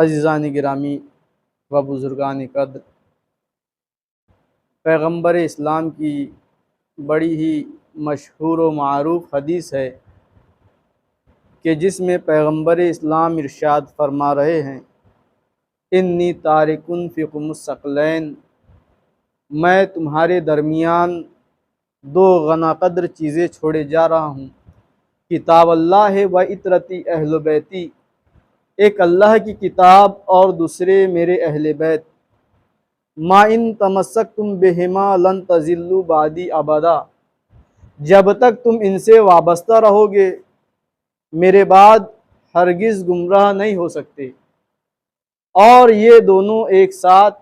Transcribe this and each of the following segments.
عزیزان گرامی و بزرگان قدر، پیغمبر اسلام کی بڑی ہی مشہور و معروف حدیث ہے کہ جس میں پیغمبر اسلام ارشاد فرما رہے ہیں، انی تارکن فیکم الثقلین، میں تمہارے درمیان دو غنا قدر چیزیں چھوڑے جا رہا ہوں، کتاب اللہ و اطرتی اہل بیتی، ایک اللہ کی کتاب اور دوسرے میرے اہل بیت، ما ان تمسکتم بہما لن تضلوا بعدی ابدا، جب تک تم ان سے وابستہ رہو گے میرے بعد ہرگز گمراہ نہیں ہو سکتے، اور یہ دونوں ایک ساتھ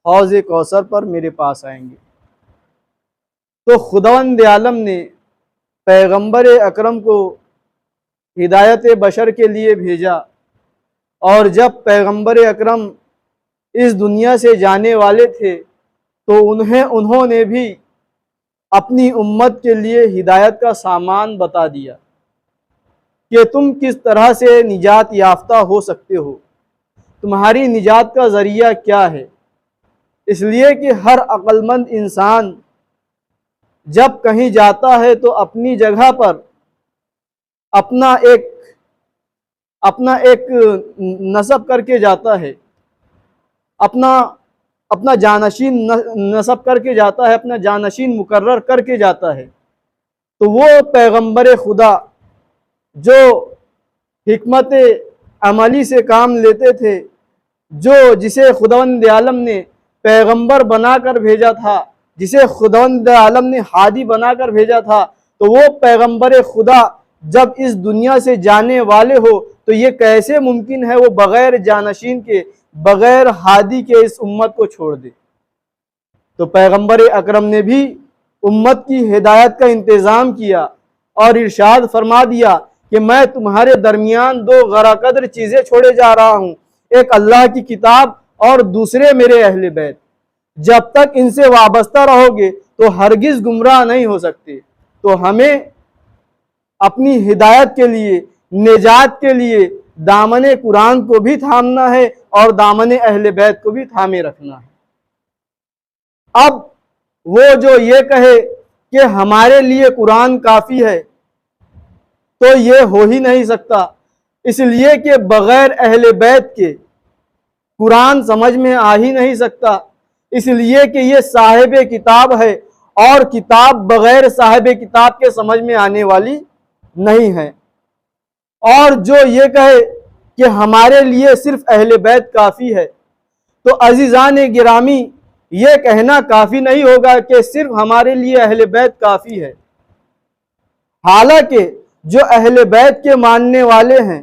حوض کوثر پر میرے پاس آئیں گے۔ تو خداوند عالم نے پیغمبر اکرم کو ہدایت بشر کے لیے بھیجا، اور جب پیغمبر اکرم اس دنیا سے جانے والے تھے تو انہوں نے بھی اپنی امت کے لیے ہدایت کا سامان بتا دیا کہ تم کس طرح سے نجات یافتہ ہو سکتے ہو، تمہاری نجات کا ذریعہ کیا ہے۔ اس لیے کہ ہر عقل مند انسان جب کہیں جاتا ہے تو اپنی جگہ پر اپنا ایک نصب کر کے جاتا ہے، اپنا جانشین نصب کر کے جاتا ہے، اپنا جانشین مقرر کر کے جاتا ہے۔ تو وہ پیغمبر خدا جو حکمت عملی سے کام لیتے تھے، جسے خداوند عالم نے پیغمبر بنا کر بھیجا تھا، جسے خداوند عالم نے ہادی بنا کر بھیجا تھا، تو وہ پیغمبر خدا جب اس دنیا سے جانے والے ہو تو یہ کیسے ممکن ہے وہ بغیر جانشین کے، بغیر ہادی کے اس امت کو چھوڑ دے۔ تو پیغمبر اکرم نے بھی امت کی ہدایت کا انتظام کیا اور ارشاد فرما دیا کہ میں تمہارے درمیان دو غرا قدر چیزیں چھوڑے جا رہا ہوں، ایک اللہ کی کتاب اور دوسرے میرے اہل بیت، جب تک ان سے وابستہ رہو گے تو ہرگز گمراہ نہیں ہو سکتے۔ تو ہمیں اپنی ہدایت کے لیے، نجات کے لیے دامن قرآن کو بھی تھامنا ہے اور دامن اہل بیت کو بھی تھامے رکھنا ہے۔ اب وہ جو یہ کہے کہ ہمارے لیے قرآن کافی ہے تو یہ ہو ہی نہیں سکتا، اس لیے کہ بغیر اہل بیت کے قرآن سمجھ میں آ ہی نہیں سکتا، اس لیے کہ یہ صاحب کتاب ہے اور کتاب بغیر صاحب کتاب کے سمجھ میں آنے والی نہیں ہے۔ اور جو یہ کہے کہ ہمارے لیے صرف اہل بیت کافی ہے، تو عزیزان گرامی یہ کہنا کافی نہیں ہوگا کہ صرف ہمارے لیے اہل بیت کافی ہے، حالانکہ جو اہل بیت کے ماننے والے ہیں،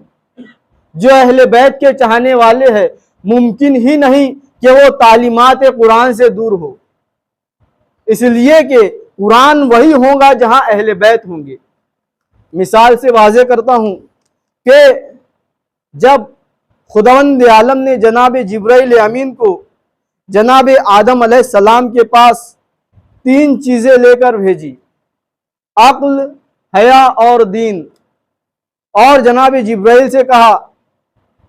جو اہل بیت کے چاہنے والے ہیں، ممکن ہی نہیں کہ وہ تعلیمات قرآن سے دور ہو، اس لیے کہ قرآن وہی ہوگا جہاں اہل بیت ہوں گے۔ مثال سے واضح کرتا ہوں کہ جب خداوند عالم نے جناب جبرائیل امین کو جناب آدم علیہ السلام کے پاس تین چیزیں لے کر بھیجی، عقل، حیا اور دین، اور جناب جبرائیل سے کہا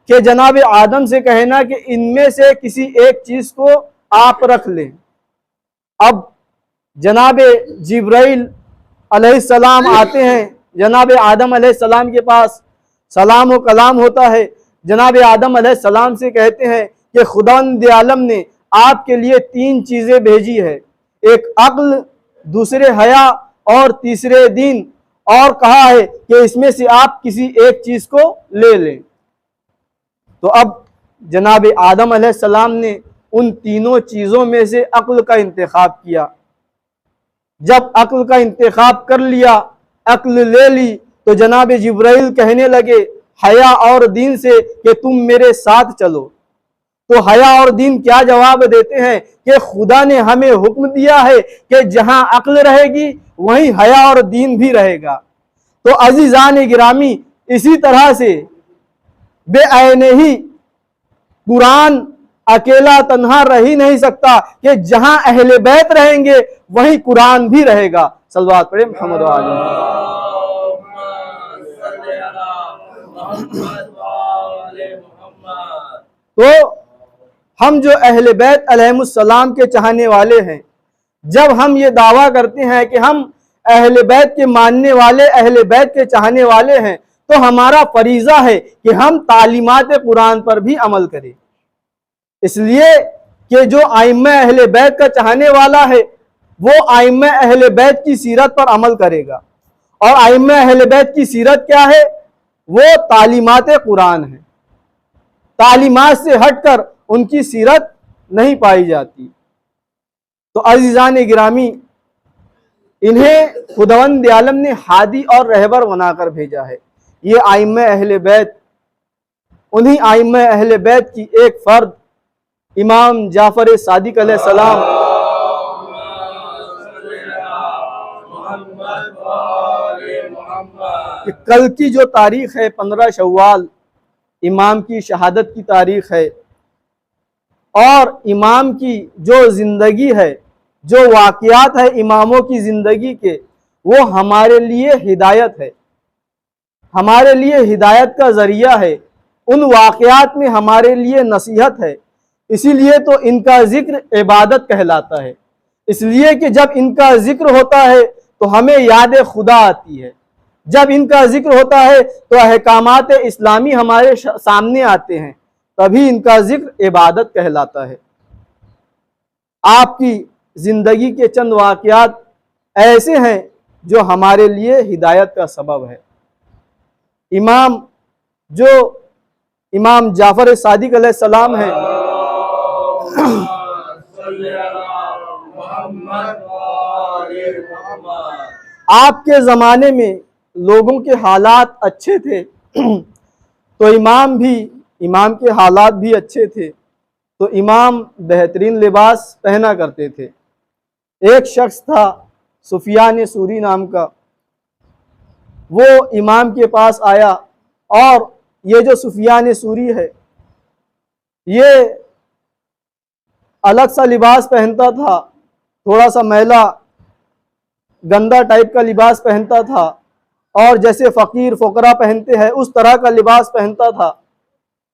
کہ جناب آدم سے کہنا کہ ان میں سے کسی ایک چیز کو آپ رکھ لیں۔ اب جناب جبرائیل علیہ السلام آتے ہیں جناب آدم علیہ السلام کے پاس، سلام و کلام ہوتا ہے، جناب آدم علیہ السلام سے کہتے ہیں کہ خداوند عالم نے آپ کے لیے تین چیزیں بھیجی ہے، ایک عقل، دوسرے حیا اور تیسرے دین، اور کہا ہے کہ اس میں سے آپ کسی ایک چیز کو لے لیں۔ تو اب جناب آدم علیہ السلام نے ان تینوں چیزوں میں سے عقل کا انتخاب کیا۔ جب عقل کا انتخاب کر لیا، عقل لے لی، تو جناب جبرائیل کہنے لگے حیا اور دین سے کہ تم میرے ساتھ چلو۔ تو حیا اور دین کیا جواب دیتے ہیں کہ خدا نے ہمیں حکم دیا ہے کہ جہاں عقل رہے گی وہیں حیا اور دین بھی رہے گا۔ تو عزیزان گرامی اسی طرح سے بے عین ہی قرآن اکیلا تنہا رہ ہی نہیں سکتا کہ جہاں اہل بیت رہیں گے وہیں قرآن بھی رہے گا۔ صلوات پڑھیں محمد و آل محمد۔ تو ہم جو اہل بیت علیہم السلام کے چاہنے والے ہیں، جب ہم یہ دعویٰ کرتے ہیں کہ ہم اہل بیت کے ماننے والے، اہل بیت کے چاہنے والے ہیں، تو ہمارا فریضہ ہے کہ ہم تعلیمات قرآن پر بھی عمل کریں۔ اس لیے کہ جو ائمہ اہل بیت کا چاہنے والا ہے وہ ائمہ اہل بیت کی سیرت پر عمل کرے گا، اور ائمہ اہل بیت کی سیرت کیا ہے؟ وہ تعلیمات قرآن ہے۔ تعلیمات سے ہٹ کر ان کی سیرت نہیں پائی جاتی۔ تو عزیزان گرامی، انہیں خداوند عالم نے ہادی اور رہبر بنا کر بھیجا ہے۔ یہ ائمہ اہل بیت، انہی ائمہ اہل بیت کی ایک فرد امام جعفر صادق علیہ السلام، کہ کل کی جو تاریخ ہے 15 شوال، امام کی شہادت کی تاریخ ہے، اور امام کی جو زندگی ہے، جو واقعات ہے اماموں کی زندگی کے، وہ ہمارے لیے ہدایت ہے، ہمارے لیے ہدایت کا ذریعہ ہے۔ ان واقعات میں ہمارے لیے نصیحت ہے، اسی لیے تو ان کا ذکر عبادت کہلاتا ہے۔ اس لیے کہ جب ان کا ذکر ہوتا ہے تو ہمیں یاد خدا آتی ہے، جب ان کا ذکر ہوتا ہے تو احکامات اسلامی ہمارے سامنے آتے ہیں، تبھی ان کا ذکر عبادت کہلاتا ہے۔ آپ کی زندگی کے چند واقعات ایسے ہیں جو ہمارے لیے ہدایت کا سبب ہے۔ امام جعفر صادق علیہ السلام ہیں، آپ کے زمانے میں لوگوں کے حالات اچھے تھے تو امام کے حالات بھی اچھے تھے، تو امام بہترین لباس پہنا کرتے تھے۔ ایک شخص تھا سفیان ثوری نام کا، وہ امام کے پاس آیا، اور یہ جو سفیان ثوری ہے یہ الگ سا لباس پہنتا تھا، تھوڑا سا میلا گندا ٹائپ کا لباس پہنتا تھا، اور جیسے فقیر فقراء پہنتے ہیں اس طرح کا لباس پہنتا تھا،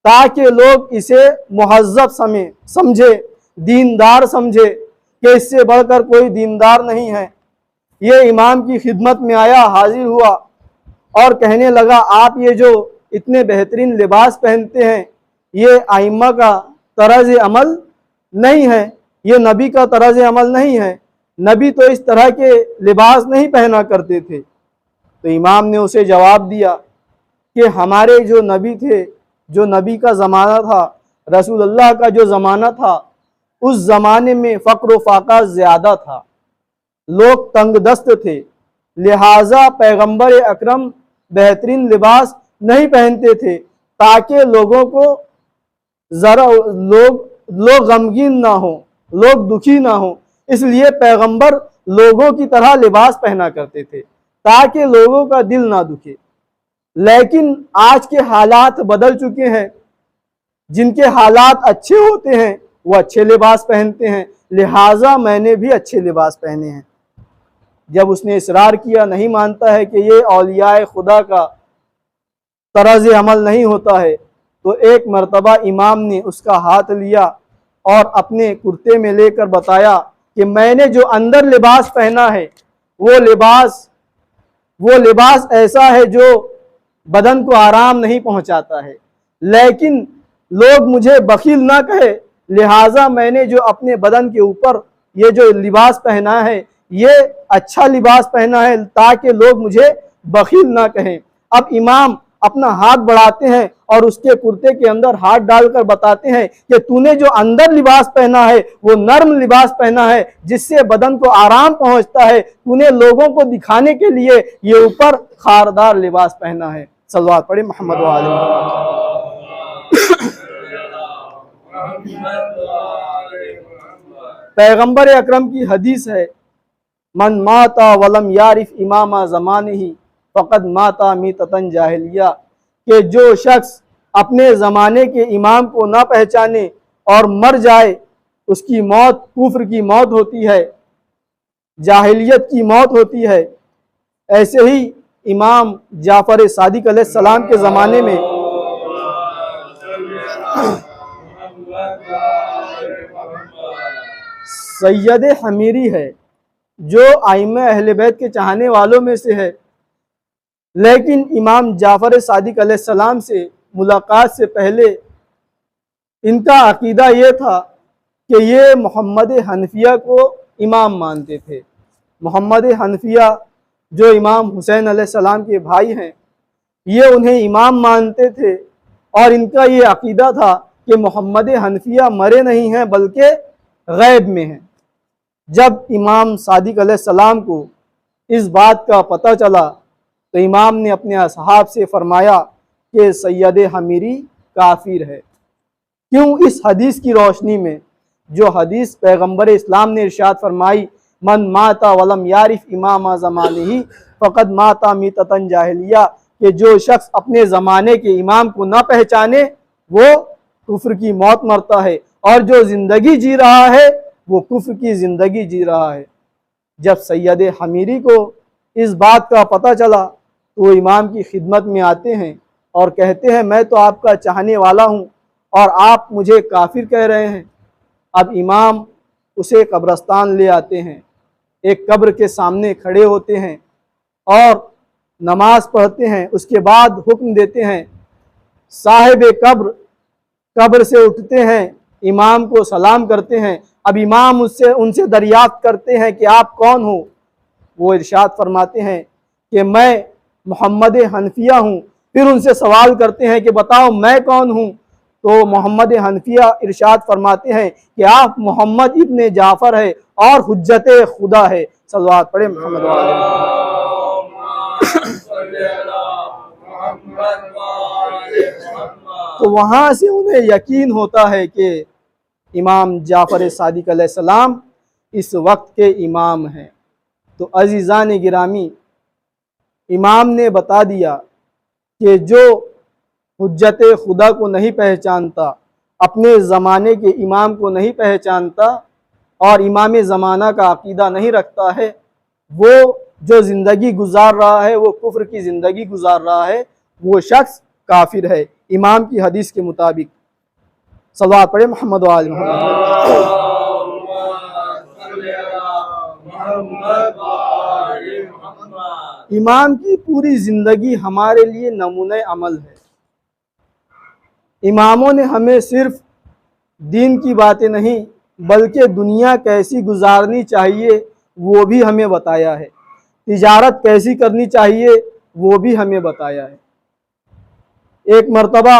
تاکہ لوگ اسے مہذب سمجھے، دیندار سمجھے، کہ اس سے بڑھ کر کوئی دیندار نہیں ہے۔ یہ امام کی خدمت میں آیا، حاضر ہوا اور کہنے لگا، آپ یہ جو اتنے بہترین لباس پہنتے ہیں یہ ائمہ کا طرز عمل نہیں ہے، یہ نبی کا طرز عمل نہیں ہے، نبی تو اس طرح کے لباس نہیں پہنا کرتے تھے۔ تو امام نے اسے جواب دیا کہ ہمارے جو نبی تھے، جو نبی کا زمانہ تھا، رسول اللہ کا جو زمانہ تھا، اس زمانے میں فقر و فاقہ زیادہ تھا، لوگ تنگ دست تھے، لہٰذا پیغمبر اکرم بہترین لباس نہیں پہنتے تھے تاکہ لوگوں کو لوگ غمگین نہ ہوں، لوگ دکھی نہ ہوں، اس لیے پیغمبر لوگوں کی طرح لباس پہنا کرتے تھے تاکہ لوگوں کا دل نہ دکھے۔ لیکن آج کے حالات بدل چکے ہیں، جن کے حالات اچھے ہوتے ہیں وہ اچھے لباس پہنتے ہیں، لہٰذا میں نے بھی اچھے لباس پہنے ہیں۔ جب اس نے اصرار کیا، نہیں مانتا ہے کہ یہ اولیاء خدا کا طرز عمل نہیں ہوتا ہے، تو ایک مرتبہ امام نے اس کا ہاتھ لیا اور اپنے کرتے میں لے کر بتایا کہ میں نے جو اندر لباس پہنا ہے وہ لباس ایسا ہے جو بدن کو آرام نہیں پہنچاتا ہے، لیکن لوگ مجھے بخیل نہ کہے، لہٰذا میں نے جو اپنے بدن کے اوپر یہ جو لباس پہنا ہے یہ اچھا لباس پہنا ہے تاکہ لوگ مجھے بخیل نہ کہیں۔ اب امام اپنا ہاتھ بڑھاتے ہیں اور اس کے کرتے کے اندر ہاتھ ڈال کر بتاتے ہیں کہ تو نے جو اندر لباس پہنا ہے وہ نرم لباس پہنا ہے جس سے بدن کو آرام پہنچتا ہے، تو نے لوگوں کو دکھانے کے لیے یہ اوپر خاردار لباس پہنا ہے۔ صلوات پڑھیں محمد و آل محمد۔ پیغمبر اکرم کی حدیث ہے، من مات ولم یعرف امام زمانہ فقد مات میتۃ جاہلیہ، کہ جو شخص اپنے زمانے کے امام کو نہ پہچانے اور مر جائے اس کی موت کفر کی موت ہوتی ہے، جاہلیت کی موت ہوتی ہے۔ ایسے ہی امام جعفر صادق علیہ السلام کے زمانے میں سید حمیری ہے جو ائمہ اہل بیت کے چاہنے والوں میں سے ہے، لیکن امام جعفر صادق علیہ السلام سے ملاقات سے پہلے ان کا عقیدہ یہ تھا کہ یہ محمد حنفیہ کو امام مانتے تھے۔ محمد حنفیہ جو امام حسین علیہ السلام کے بھائی ہیں، یہ انہیں امام مانتے تھے، اور ان کا یہ عقیدہ تھا کہ محمد حنفیہ مرے نہیں ہیں بلکہ غیب میں ہیں۔ جب امام صادق علیہ السلام کو اس بات کا پتہ چلا تو امام نے اپنے اصحاب سے فرمایا کہ سید حمیری کافر ہے۔ کیوں؟ اس حدیث کی روشنی میں، جو حدیث پیغمبر اسلام نے ارشاد فرمائی، من مات ولم یعرف امام زمانہ فقد مات میتۃ جاہلیہ، کہ جو شخص اپنے زمانے کے امام کو نہ پہچانے وہ کفر کی موت مرتا ہے، اور جو زندگی جی رہا ہے وہ کفر کی زندگی جی رہا ہے۔ جب سید حمیری کو اس بات کا پتہ چلا تو وہ امام کی خدمت میں آتے ہیں اور کہتے ہیں میں تو آپ کا چاہنے والا ہوں اور آپ مجھے کافر کہہ رہے ہیں۔ اب امام اسے قبرستان لے آتے ہیں، ایک قبر کے سامنے کھڑے ہوتے ہیں اور نماز پڑھتے ہیں۔ اس کے بعد حکم دیتے ہیں، صاحب قبر سے اٹھتے ہیں، امام کو سلام کرتے ہیں۔ اب امام ان سے دریافت کرتے ہیں کہ آپ کون ہو؟ وہ ارشاد فرماتے ہیں کہ میں محمد حنفیہ ہوں۔ پھر ان سے سوال کرتے ہیں کہ بتاؤ میں کون ہوں؟ تو محمد حنفیہ ارشاد فرماتے ہیں کہ آپ محمد ابن جعفر ہے اور حجت خدا ہے۔ صلوات پڑھیں محمد والے تو وہاں سے انہیں یقین ہوتا ہے کہ امام جعفر صادق علیہ السلام اس وقت کے امام ہیں۔ تو عزیزان گرامی، امام نے بتا دیا کہ جو حجت خدا کو نہیں پہچانتا، اپنے زمانے کے امام کو نہیں پہچانتا اور امام زمانہ کا عقیدہ نہیں رکھتا ہے، وہ جو زندگی گزار رہا ہے وہ کفر کی زندگی گزار رہا ہے، وہ شخص کافر ہے امام کی حدیث کے مطابق۔ صلوات پڑھیں محمد و آل محمد۔ امام کی پوری زندگی ہمارے لیے نمونہ عمل ہے۔ اماموں نے ہمیں صرف دین کی باتیں نہیں بلکہ دنیا کیسی گزارنی چاہیے وہ بھی ہمیں بتایا ہے، تجارت کیسی کرنی چاہیے وہ بھی ہمیں بتایا ہے۔ ایک مرتبہ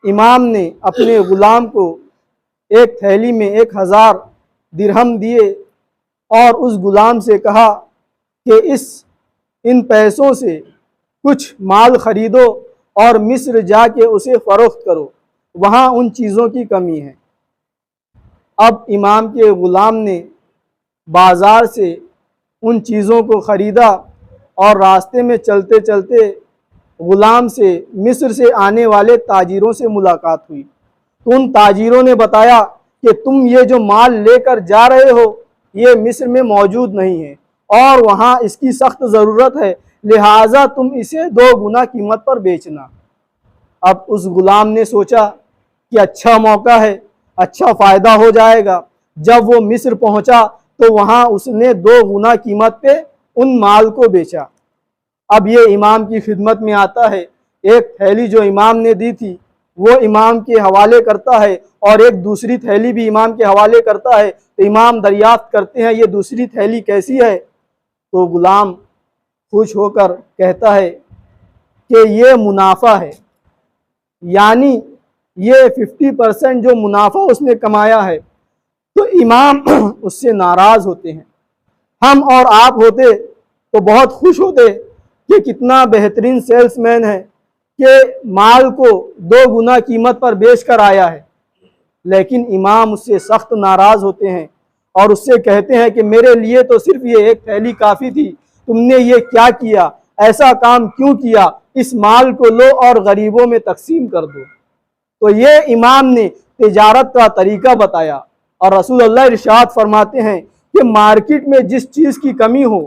امام نے اپنے غلام کو ایک تھیلی میں 1000 درہم دیے اور اس غلام سے کہا کہ ان پیسوں سے کچھ مال خریدو اور مصر جا کے اسے فروخت کرو، وہاں ان چیزوں کی کمی ہے۔ اب امام کے غلام نے بازار سے ان چیزوں کو خریدا اور راستے میں چلتے چلتے غلام سے مصر سے آنے والے تاجروں سے ملاقات ہوئی۔ تو ان تاجروں نے بتایا کہ تم یہ جو مال لے کر جا رہے ہو یہ مصر میں موجود نہیں ہے اور وہاں اس کی سخت ضرورت ہے، لہٰذا تم اسے 2 گنا قیمت پر بیچنا۔ اب اس غلام نے سوچا کہ اچھا موقع ہے، اچھا فائدہ ہو جائے گا۔ جب وہ مصر پہنچا تو وہاں اس نے 2 گنا قیمت پہ ان مال کو بیچا۔ اب یہ امام کی خدمت میں آتا ہے، ایک تھیلی جو امام نے دی تھی وہ امام کے حوالے کرتا ہے اور ایک دوسری تھیلی بھی امام کے حوالے کرتا ہے۔ تو امام دریافت کرتے ہیں یہ دوسری تھیلی کیسی ہے؟ تو غلام خوش ہو کر کہتا ہے کہ یہ منافع ہے، یعنی یہ 50% جو منافع اس نے کمایا ہے۔ تو امام اس سے ناراض ہوتے ہیں۔ ہم اور آپ ہوتے تو بہت خوش ہوتے کہ کتنا بہترین سیلس مین ہے کہ مال کو 2 گنا قیمت پر بیچ کر آیا ہے، لیکن امام اس سے سخت ناراض ہوتے ہیں اور اس سے کہتے ہیں کہ میرے لیے تو صرف یہ ایک تھیلی کافی تھی، تم نے یہ کیا کیا؟ ایسا کام کیوں کیا؟ اس مال کو لو اور غریبوں میں تقسیم کر دو۔ تو یہ امام نے تجارت کا طریقہ بتایا، اور رسول اللہ ارشاد فرماتے ہیں کہ مارکیٹ میں جس چیز کی کمی ہو،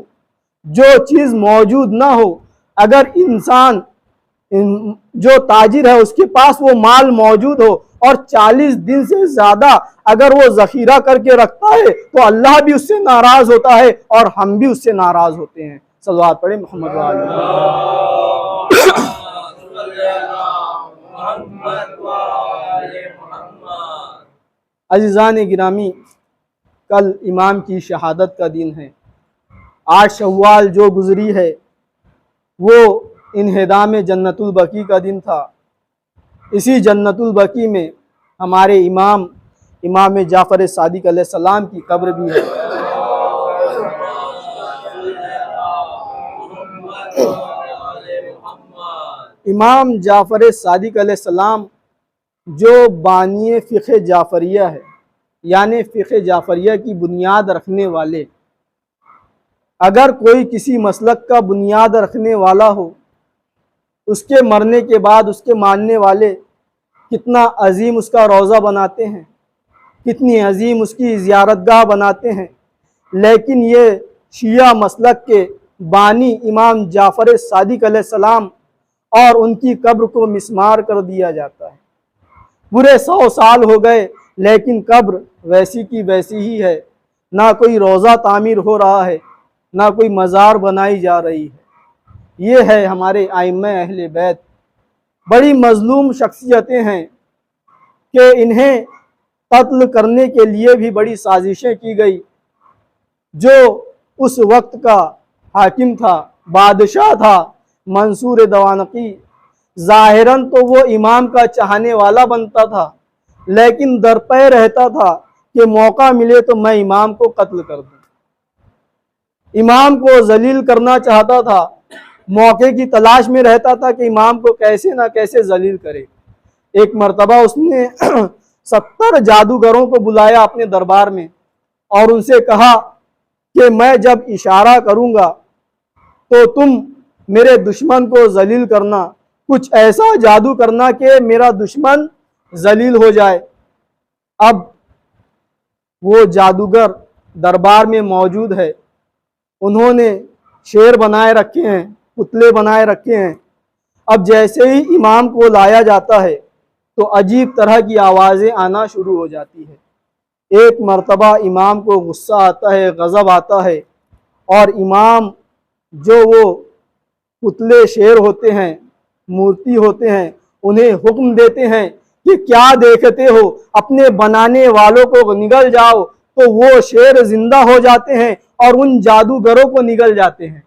جو چیز موجود نہ ہو، اگر انسان جو تاجر ہے اس کے پاس وہ مال موجود ہو اور 40 دن سے زیادہ اگر وہ ذخیرہ کر کے رکھتا ہے تو اللہ بھی اس سے ناراض ہوتا ہے اور ہم بھی اس سے ناراض ہوتے ہیں۔ صلوات پڑھیں محمد وعلی عزیزان گرامی، کل امام کی شہادت کا دن ہے۔ 8 شوال جو گزری ہے وہ انہدام جنت البقیع کا دن تھا۔ اسی جنت البقیع میں ہمارے امام جعفر صادق علیہ السلام کی قبر بھی ہے۔ امام جعفر صادق علیہ السلام جو بانی فقہ جعفریہ ہے، یعنی فقہ جعفریہ کی بنیاد رکھنے والے، اگر کوئی کسی مسلک کا بنیاد رکھنے والا ہو، اس کے مرنے کے بعد اس کے ماننے والے کتنا عظیم اس کا روضہ بناتے ہیں، کتنی عظیم اس کی زیارت گاہ بناتے ہیں، لیکن یہ شیعہ مسلک کے بانی امام جعفر صادق علیہ السلام اور ان کی قبر کو مسمار کر دیا جاتا ہے۔ پورے 100 سال ہو گئے لیکن قبر ویسی کی ویسی ہی ہے، نہ کوئی روضہ تعمیر ہو رہا ہے، نہ کوئی مزار بنائی جا رہی ہے۔ یہ ہے ہمارے ائمہ اہل بیت، بڑی مظلوم شخصیتیں ہیں کہ انہیں قتل کرنے کے لیے بھی بڑی سازشیں کی گئی۔ جو اس وقت کا حاکم تھا، بادشاہ تھا، منصور دوانقی، ظاہراً تو وہ امام کا چاہنے والا بنتا تھا، لیکن درپے رہتا تھا کہ موقع ملے تو میں امام کو قتل کر دوں۔ امام کو ذلیل کرنا چاہتا تھا، موقع کی تلاش میں رہتا تھا کہ امام کو کیسے نہ کیسے ذلیل کرے۔ ایک مرتبہ اس نے 70 جادوگروں کو بلایا اپنے دربار میں اور ان سے کہا کہ میں جب اشارہ کروں گا تو تم میرے دشمن کو ذلیل کرنا، کچھ ایسا جادو کرنا کہ میرا دشمن ذلیل ہو جائے۔ اب وہ جادوگر دربار میں موجود ہے، انہوں نے شیر بنائے رکھے ہیں، پتلے بنائے رکھے ہیں۔ اب جیسے ہی امام کو لایا جاتا ہے تو عجیب طرح کی آوازیں آنا شروع ہو جاتی ہے۔ ایک مرتبہ امام کو غصہ آتا ہے، غضب آتا ہے، اور امام جو وہ پتلے شیر ہوتے ہیں، مورتی ہوتے ہیں، انہیں حکم دیتے ہیں کہ کیا دیکھتے ہو، اپنے بنانے والوں کو نگل جاؤ، تو وہ شیر زندہ ہو جاتے ہیں اور ان جادوگروں کو نگل جاتے ہیں۔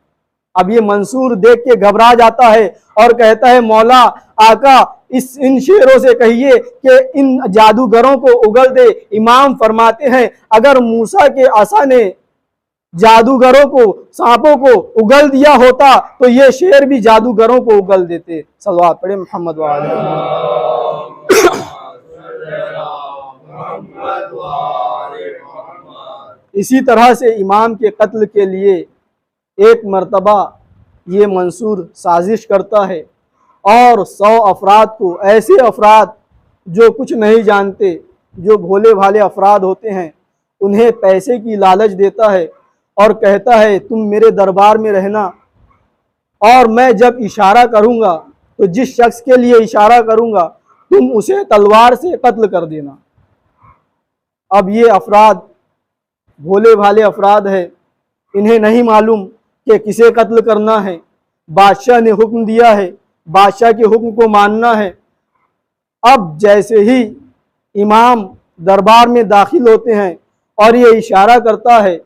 اب یہ منصور دیکھ کے گھبرا جاتا ہے اور کہتا ہے مولا آقا ان شیروں سے کہیے کہ ان جادوگروں کو اگل دے۔ امام فرماتے ہیں اگر موسیٰ کے عصا نے جادوگروں کو، سانپوں کو اگل دیا ہوتا تو یہ شیر بھی جادوگروں کو اگل دیتے۔ صلوات پڑھیں محمد وعلی۔ اسی طرح سے امام کے قتل کے لیے ایک مرتبہ یہ منصور سازش کرتا ہے اور 100 افراد کو، ایسے افراد جو کچھ نہیں جانتے، جو بھولے بھالے افراد ہوتے ہیں، انہیں پیسے کی لالچ دیتا ہے اور کہتا ہے تم میرے دربار میں رہنا اور میں جب اشارہ کروں گا تو جس شخص کے لیے اشارہ کروں گا تم اسے تلوار سے قتل کر دینا۔ اب یہ افراد بھولے بھالے افراد ہیں، انہیں نہیں معلوم کہ کسے قتل کرنا ہے، بادشاہ نے حکم دیا ہے، بادشاہ کے حکم کو ماننا ہے۔ اب جیسے ہی امام دربار میں داخل ہوتے ہیں اور یہ اشارہ کرتا ہے،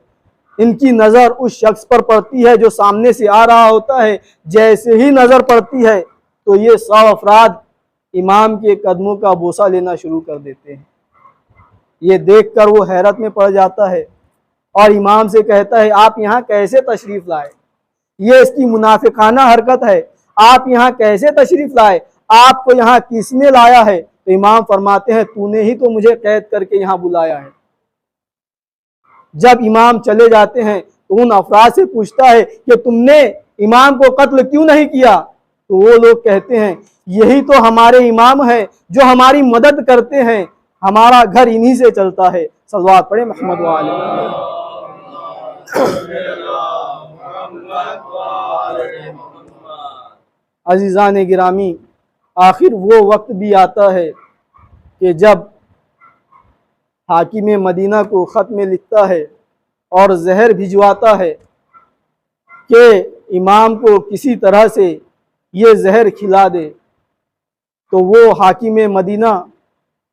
ان کی نظر اس شخص پر پڑتی ہے جو سامنے سے آ رہا ہوتا ہے۔ جیسے ہی نظر پڑتی ہے تو یہ 100 افراد امام کے قدموں کا بوسہ لینا شروع کر دیتے ہیں۔ یہ دیکھ کر وہ حیرت میں پڑ جاتا ہے اور امام سے کہتا ہے آپ یہاں کیسے تشریف لائے؟ یہ اس کی منافقانہ حرکت ہے، آپ یہاں کیسے تشریف لائے؟ آپ کو یہاں کس نے لایا ہے؟ تو امام فرماتے ہیں تو نے ہی تو مجھے قید کر کے یہاں بلایا ہے۔ جب امام چلے جاتے ہیں تو ان افراد سے پوچھتا ہے کہ تم نے امام کو قتل کیوں نہیں کیا؟ تو وہ لوگ کہتے ہیں یہی تو ہمارے امام ہیں جو ہماری مدد کرتے ہیں، ہمارا گھر انہی سے چلتا ہے۔ صلوات پڑھیں محمد وعلی۔ عزیزان گرامی، آخر وہ وقت بھی آتا ہے کہ جب حاکم مدینہ کو خط میں لکھتا ہے اور زہر بھجواتا ہے کہ امام کو کسی طرح سے یہ زہر کھلا دے، تو وہ حاکم مدینہ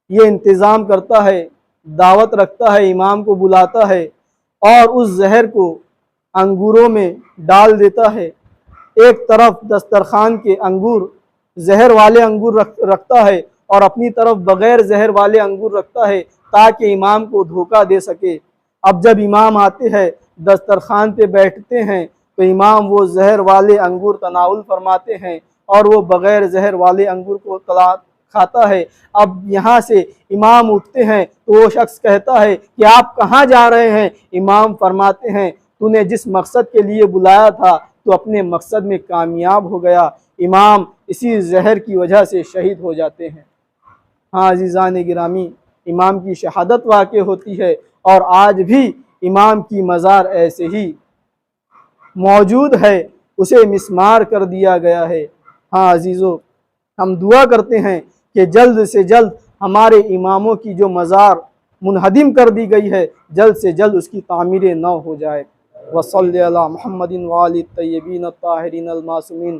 یہ انتظام کرتا ہے، دعوت رکھتا ہے، امام کو بلاتا ہے اور اس زہر کو انگوروں میں ڈال دیتا ہے۔ ایک طرف دسترخوان کے انگور زہر والے انگور رکھتا ہے اور اپنی طرف بغیر زہر والے انگور رکھتا ہے تاکہ امام کو دھوکہ دے سکے۔ اب جب امام آتے ہیں، دسترخوان پہ بیٹھتے ہیں، تو امام وہ زہر والے انگور تناول فرماتے ہیں اور وہ بغیر زہر والے انگور کو کھاتا ہے۔ اب یہاں سے امام اٹھتے ہیں تو وہ شخص کہتا ہے کہ آپ کہاں جا رہے ہیں؟ امام فرماتے ہیں تو نے جس مقصد کے لیے بلایا تھا تو اپنے مقصد میں کامیاب ہو گیا۔ امام اسی زہر کی وجہ سے شہید ہو جاتے ہیں۔ ہاں عزیزان گرامی، امام کی شہادت واقع ہوتی ہے اور آج بھی امام کی مزار ایسے ہی موجود ہے، اسے مسمار کر دیا گیا ہے۔ ہاں عزیزو، ہم دعا کرتے ہیں کہ جلد سے جلد ہمارے اماموں کی جو مزار منہدم کر دی گئی ہے، جلد سے جلد اس کی تعمیر نو ہو جائے۔ وصلی علی محمد وآلہ الطیبین الطاہرین المعصومین۔